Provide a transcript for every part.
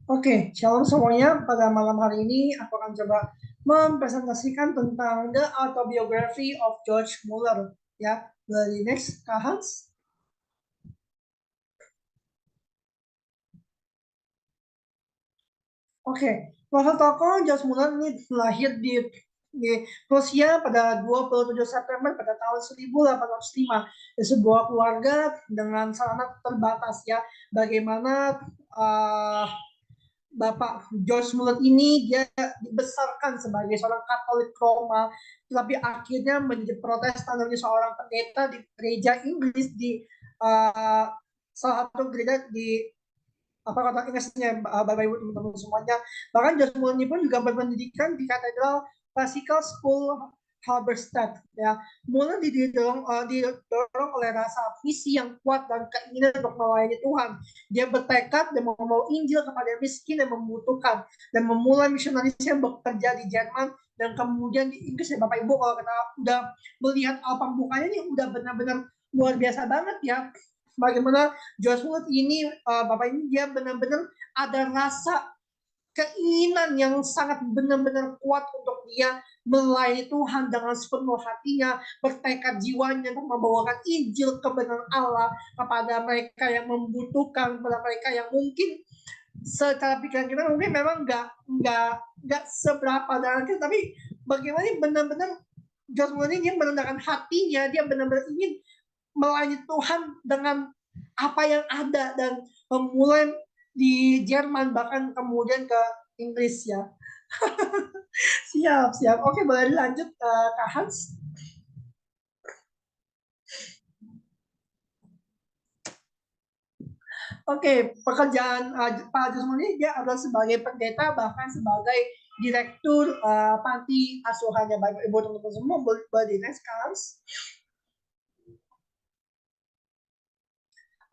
Oke, shalom semuanya. Pada malam hari ini aku akan coba mempresentasikan tentang The Autobiography of George Mueller. Ya, dari next, Kak Hans. Oke, profil tokoh George Mueller ini lahir di Rusia pada 27 September pada tahun 1805 di sebuah keluarga dengan sangat terbatas ya. Bagaimana uh, Bapak George Muller ini dia dibesarkan sebagai seorang Katolik Roma, tetapi akhirnya menjadi Protestan menjadi seorang pendeta di gereja Inggris di uh, salah satu gereja di apa kata Inggrisnya Bapak Ibu teman-teman semuanya. Bahkan George Muller ini pun juga berpendidikan di Katedral Classical School Halberstadt ya. Muller didorong oleh rasa visi yang kuat dan keinginan untuk melayani Tuhan. Dia bertekad dan membawa Injil kepada miskin yang membutuhkan dan memulai misionaris yang bekerja di Jerman dan kemudian di Inggris ya Bapak Ibu. Kalau kita udah melihat album bukanya ini udah benar-benar luar biasa banget ya. Bagaimana George Floyd ini Bapak ini dia benar-benar ada rasa keinginan yang sangat benar-benar kuat untuk dia melayani Tuhan dengan sepenuh hatinya, bertekad jiwanya untuk membawakan Injil kebenaran Allah kepada mereka yang membutuhkan, kepada mereka yang mungkin secara pikiran kita mungkin memang nggak seberapa dalam kita, tapi bagaimana benar-benar George Clooney dia merendahkan hatinya, dia benar-benar ingin melayani Tuhan dengan apa yang ada dan memulai di Jerman bahkan kemudian ke Inggris ya. Siap, siap. Oke, boleh dilanjut Kak Hans. Oke, pekerjaan Pak Jusman ini dia adalah sebagai pendeta bahkan sebagai direktur panti asuhannya baik ibu teman-teman semua boleh di next Kak Hans.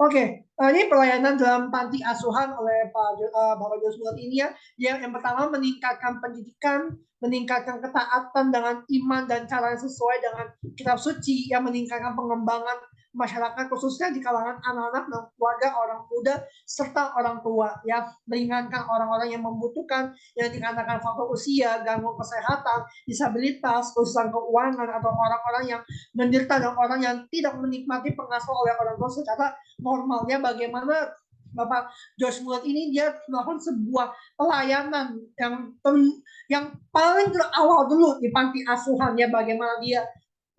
Oke, ini pelayanan dalam panti asuhan oleh Bapak Joshua ini ya, yang pertama meningkatkan pendidikan, meningkatkan ketaatan dengan iman dan cara yang sesuai dengan kitab suci, yang meningkatkan pengembangan masyarakat khususnya di kalangan anak-anak dan keluarga orang muda serta orang tua ya, meringankan orang-orang yang membutuhkan yang dikatakan faktor usia, gangguan kesehatan, disabilitas, kesusahan keuangan atau orang-orang yang menderita dan orang yang tidak menikmati pengasuhan oleh orang tua secara normalnya. Bagaimana Bapak Josh Muller ini dia melakukan sebuah pelayanan yang paling terawal dulu di panti asuhan ya, bagaimana dia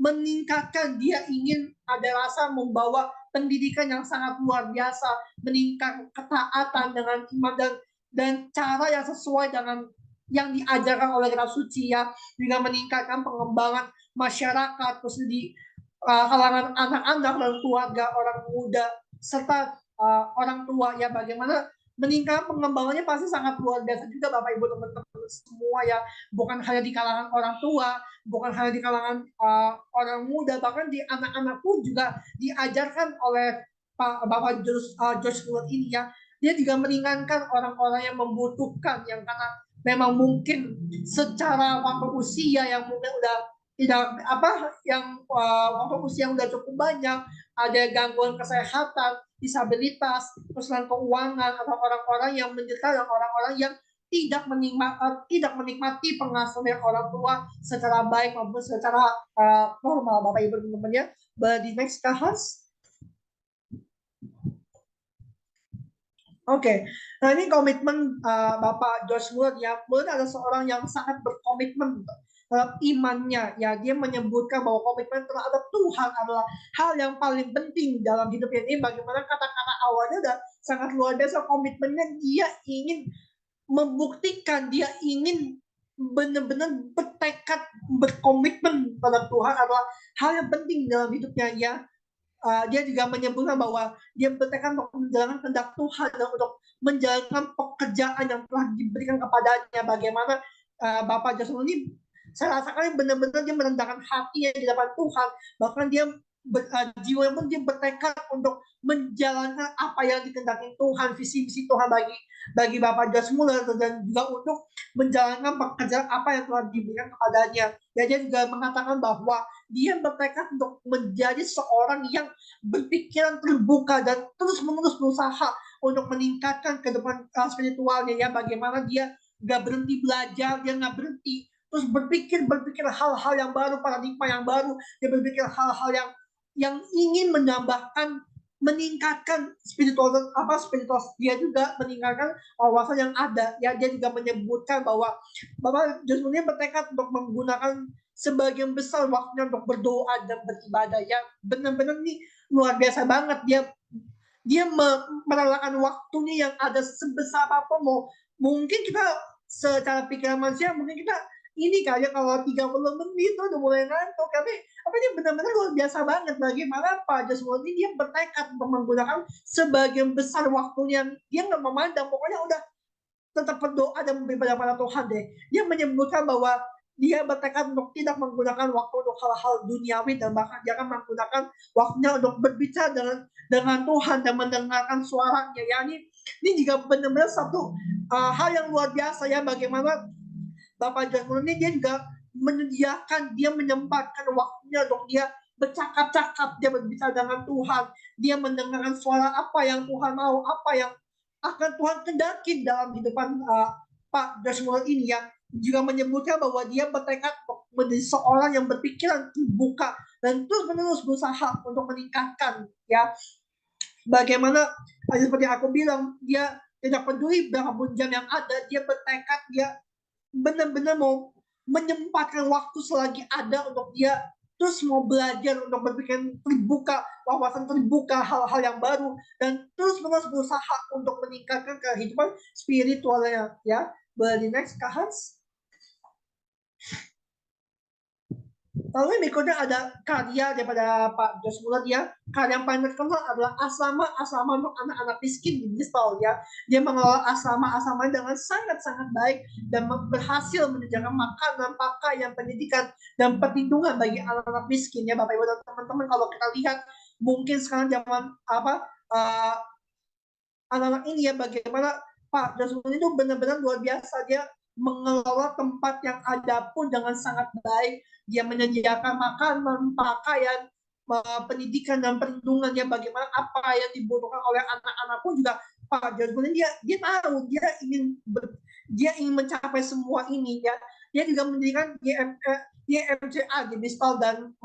meningkatkan, dia ingin ada rasa membawa pendidikan yang sangat luar biasa, meningkatkan ketaatan dengan iman dan cara yang sesuai dengan yang diajarkan oleh kitab suci ya, juga meningkatkan pengembangan masyarakat khusus di kalangan anak-anak dan keluarga orang muda serta orang tua ya, bagaimana meningkat pengembangannya pasti sangat luar biasa juga Bapak Ibu teman-teman semua ya, bukan hanya di kalangan orang tua, bukan hanya di kalangan orang muda, bahkan di anak-anak pun juga diajarkan oleh Bapak George Floyd ini ya. Dia juga meringankan orang-orang yang membutuhkan yang karena memang mungkin secara waktu usia yang mungkin udah tidak apa yang waktu usia yang udah cukup banyak, ada gangguan kesehatan, disabilitas, kesulitan keuangan atau orang-orang yang menderita dan orang-orang yang tidak menikmati pengasuhan orang tua secara baik maupun secara normal Bapak Ibu teman-teman ya. Di next Kahas. Oke, nah ini komitmen Bapak George Muller ya. Muller adalah seorang yang sangat berkomitmen terhadap imannya. Ya, dia menyebutkan bahwa komitmen terhadap Tuhan adalah hal yang paling penting dalam hidupnya ini. Bagaimana kata-kata awalnya udah sangat luar biasa komitmennya. Dia ingin membuktikan, dia ingin benar-benar bertekad, berkomitmen pada Tuhan adalah hal yang penting dalam hidupnya ya. Dia juga menyebutkan bahwa dia bertekad untuk menjalankan kehendak Tuhan dan untuk menjalankan pekerjaan yang telah diberikan kepadanya. Bagaimana Bapak Joshua ini saya rasakan benar-benar dia merendahkan hatinya di depan Tuhan, bahkan dia jiwa pun dia bertekad untuk menjalankan apa yang dikehendaki Tuhan, visi misi Tuhan bagi Bapak Josh Muller, dan juga untuk menjalankan pekerjaan apa yang telah diberikan kepadanya. Ya, dia juga mengatakan bahwa dia bertekad untuk menjadi seorang yang berpikiran terbuka dan terus-menerus berusaha untuk meningkatkan kehidupan spiritualnya ya, bagaimana dia nggak berhenti belajar, dia nggak berhenti terus berpikir hal-hal yang baru, paradigma yang baru, dia berpikir hal-hal yang ingin meningkatkan spiritual dia juga meningkatkan wawasan yang ada ya. Dia juga menyebutkan bahwa Joseph ini bertekad untuk menggunakan sebagian besar waktunya untuk berdoa dan beribadah ya. Benar-benar nih luar biasa banget, dia merelakan waktunya yang ada sebesar apa mau. Mungkin kita secara pikiran manusia mungkin kita ini kayak kalau 30 menit tuh udah mulai ngantuk, tapi ini benar-benar luar biasa banget bagaimana Pak Joshua ini dia bertekad untuk menggunakan sebagian besar waktunya, dia nggak memandang, pokoknya udah tetap berdoa dan beribadah pada Tuhan deh. Dia menyebutkan bahwa dia bertekad untuk tidak menggunakan waktu untuk hal-hal duniawi, dan bahkan dia akan menggunakan waktunya untuk berbicara dengan Tuhan dan mendengarkan suaranya ya. Ini juga benar-benar satu hal yang luar biasa ya, bagaimana Bapak Joshua ini dia juga dia menyempatkan waktunya untuk dia bercakap-cakap, dia berbicara dengan Tuhan, dia mendengarkan suara apa yang Tuhan mau, apa yang akan Tuhan kendaki dalam kehidupan Pak Joshua ini ya. Juga menyebutkan bahwa dia bertekad menjadi seorang yang berpikiran terbuka dan terus-menerus berusaha untuk meningkatkan ya. Bagaimana seperti aku bilang, dia tidak peduli berapa jam yang ada, dia bertekad, dia benar-benar mau menyempatkan waktu selagi ada untuk dia terus mau belajar, untuk berpikir terbuka, wawasan terbuka, hal-hal yang baru, dan terus-menerus berusaha untuk meningkatkan kehidupan spiritualnya ya. Boleh di next, Kak Hans. Lalu berikutnya ada karya daripada Pak Joshua dia. Karya yang paling terkenal adalah asrama untuk anak-anak miskin di Bristol ya. Dia mengelola asrama dengan sangat-sangat baik dan berhasil menyediakan makanan, pakaian, pendidikan, dan perlindungan bagi anak-anak miskin ya, Bapak Ibu dan teman-teman. Kalau kita lihat mungkin sekarang zaman anak-anak ini ya, bagaimana Pak Joshua itu benar-benar luar biasa. Dia mengelola tempat yang ada pun dengan sangat baik. Dia menyediakan makanan, pakaian, pendidikan dan perlindungannya, bagaimana apa yang dibutuhkan oleh anak-anak pun juga Pak Joshua ini dia tahu, dia ingin mencapai semua ini ya. Dia juga mendirikan YMCA di Bristol dan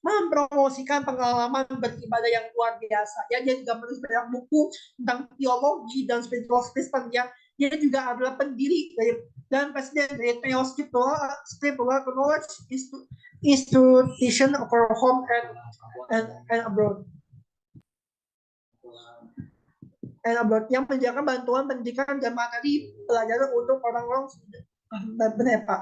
mempromosikan pengalaman beribadah yang luar biasa ya. Dia juga menulis banyak buku tentang teologi dan spiritual Kristen ya. Dia juga adalah pendiri dan presiden dari Theos Scriptural Knowledge Institution for Home and Abroad. Yang menyediakan bantuan pendidikan dan materi pelajaran untuk orang-orang benar Pak.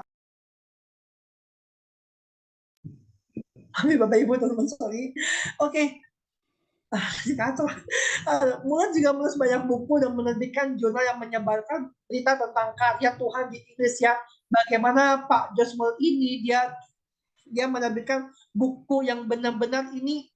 Bapak Ibu teman-teman, sorry. Oke. Kacau. Mulan juga menulis banyak buku dan menerbitkan jurnal yang menyebarkan berita tentang karya Tuhan di Inggris ya. Bagaimana Pak Joshua ini dia menerbitkan buku yang benar-benar ini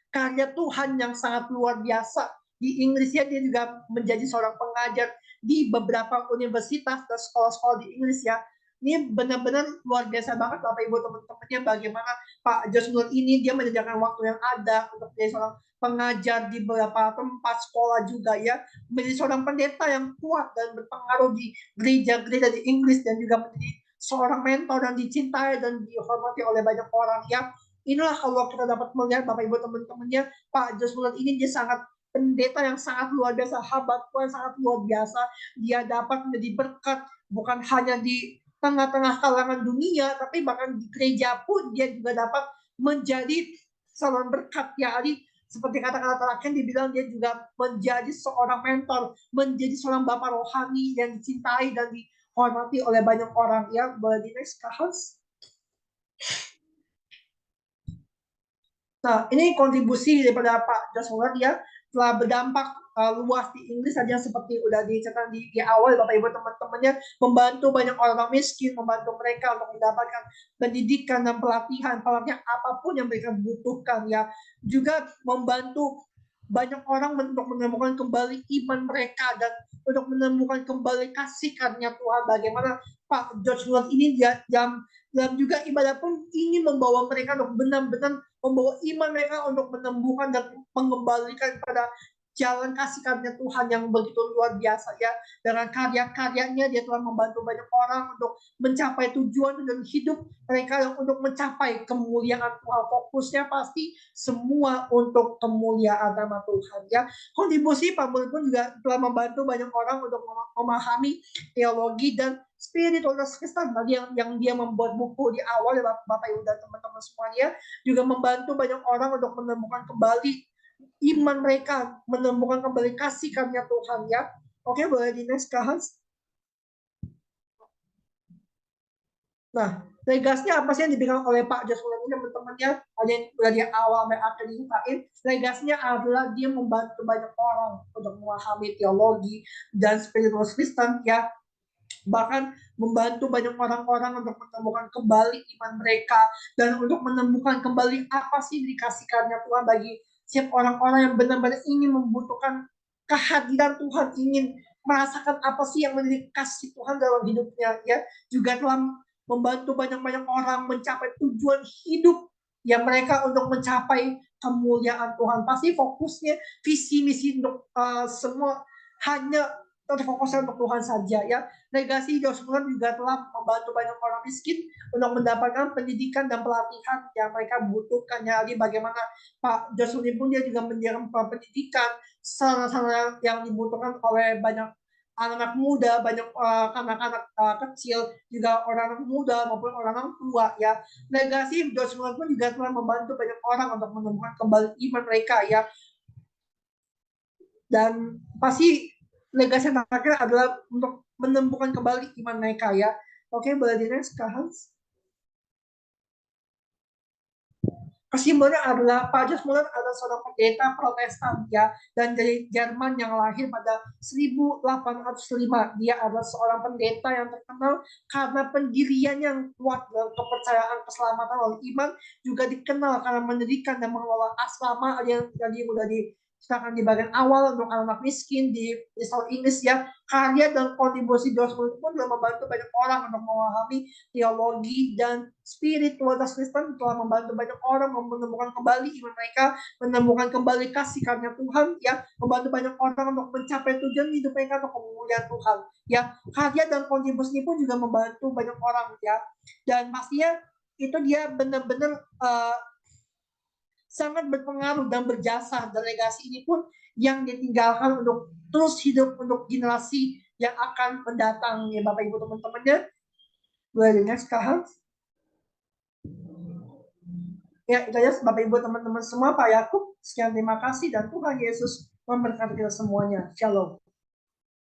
karya Tuhan yang sangat luar biasa. Di Inggris ya, dia juga menjadi seorang pengajar di beberapa universitas dan sekolah-sekolah di Inggris ya. Ini benar-benar luar biasa banget Bapak Ibu teman-temannya, bagaimana Pak Joshua ini dia menyediakan waktu yang ada untuk menjadi seorang pengajar di beberapa tempat sekolah juga ya, menjadi seorang pendeta yang kuat dan berpengaruh di gereja-gereja di Inggris, dan juga menjadi seorang mentor dan dicintai dan dihormati oleh banyak orang ya. Inilah kalau kita dapat melihat Bapak Ibu teman-temannya, Pak Joshua ini dia sangat pendeta yang sangat luar biasa, hamba Tuhan sangat luar biasa. Dia dapat menjadi berkat bukan hanya di tengah-tengah kalangan dunia, tapi bahkan di gereja pun dia juga dapat menjadi seorang berkat ya. Seperti kata-kata terakhir dibilang, dia juga menjadi seorang mentor, menjadi seorang bapak rohani yang dicintai dan dihormati oleh banyak orang ya. Boleh di next, Kak Hans. Nah, ini kontribusi daripada Pak Joshua, dia telah berdampak luas di Inggris saja, seperti udah diceritakan di awal Bapak Ibu teman-temannya, membantu banyak orang miskin, membantu mereka untuk mendapatkan pendidikan dan pelatihan apapun yang mereka butuhkan ya. Juga membantu banyak orang untuk menemukan kembali iman mereka dan untuk menemukan kembali kasih karunia Tuhan. Bagaimana Pak Joshua ini dalam juga ibadah pun ingin membawa mereka untuk benar-benar membawa iman mereka untuk menemukan dan mengembalikan pada jalan kasih karunia Tuhan yang begitu luar biasa ya. Dengan karya-karyanya dia telah membantu banyak orang untuk mencapai tujuan dan hidup mereka yang untuk mencapai kemuliaan Tuhan. Fokusnya pasti semua untuk kemuliaan nama Tuhan ya. Kontribusi Pak Mulid pun juga telah membantu banyak orang untuk memahami teologi dan spiritualitas Kristen tadi yang dia membuat buku di awal ya Bapak Ibu dan teman-teman semuanya, juga membantu banyak orang untuk menemukan kembali iman mereka, menemukan kembali kasih karunia Tuhan ya. Oke, boleh di next Hans. Nah, legasinya apa sih yang diberikan oleh Pak Joshua ini teman-temannya? Ada yang dari awal sampai akhir diceritain. Legasinya adalah dia membantu banyak orang untuk memahami teologi dan spiritual Kristen ya. Bahkan membantu banyak orang-orang untuk menemukan kembali iman mereka dan untuk menemukan kembali apa sih dikasihkannya Tuhan bagi setiap orang-orang yang benar-benar ingin membutuhkan kehadiran Tuhan, ingin merasakan apa sih yang menjadi kasih Tuhan dalam hidupnya ya. Juga telah membantu banyak-banyak orang mencapai tujuan hidup yang mereka untuk mencapai kemuliaan Tuhan. Pasti fokusnya visi misi untuk semua hanya terfokusnya untuk Tuhan saja ya. Legasi Joshua juga telah membantu banyak orang miskin untuk mendapatkan pendidikan dan pelatihan yang mereka butuhkan. Jadi bagaimana Pak Joshua pun dia juga mendiamkan pendidikan sarana yang dibutuhkan oleh banyak anak-anak muda, banyak anak-anak kecil, juga orang-orang muda maupun orang-orang tua ya. Legasi Joshua pun juga telah membantu banyak orang untuk menemukan kembali iman mereka ya. Dan pasti legasi yang terakhir adalah untuk menemukan kembali iman mereka ya. Oke, boleh di next, Hans. Kesimpulannya adalah Pak Jos Muller adalah seorang pendeta Protestan ya, dan dari Jerman yang lahir pada 1805. Dia adalah seorang pendeta yang terkenal karena pendirian yang kuat dalam kepercayaan keselamatan oleh iman, juga dikenal karena mendirikan dan mengelola asrama yang tadi sudah diserahkan di bagian awal untuk anak-anak miskin di South Inggris ya. Karya dan kontribusi Jos Muller pun telah membantu banyak orang untuk memahami teologi dan spiritualitas Kristen, telah membantu banyak orang menemukan kembali iman mereka, menemukan kembali kasih karunia Tuhan ya, membantu banyak orang untuk mencapai tujuan hidup mereka untuk kemuliaan Tuhan ya. Karya dan kontribusi pun juga membantu banyak orang ya, dan pastinya itu dia benar-benar sangat berpengaruh dan berjasa. Dan legasi ini pun yang ditinggalkan untuk terus hidup untuk generasi yang akan mendatang ya Bapak Ibu teman-temannya. Boleh dengar sekarang? Ya, itu aja Bapak Ibu teman-teman semua, Pak Yakub. Sekian terima kasih dan Tuhan Yesus memberkati kita semuanya. Shalom.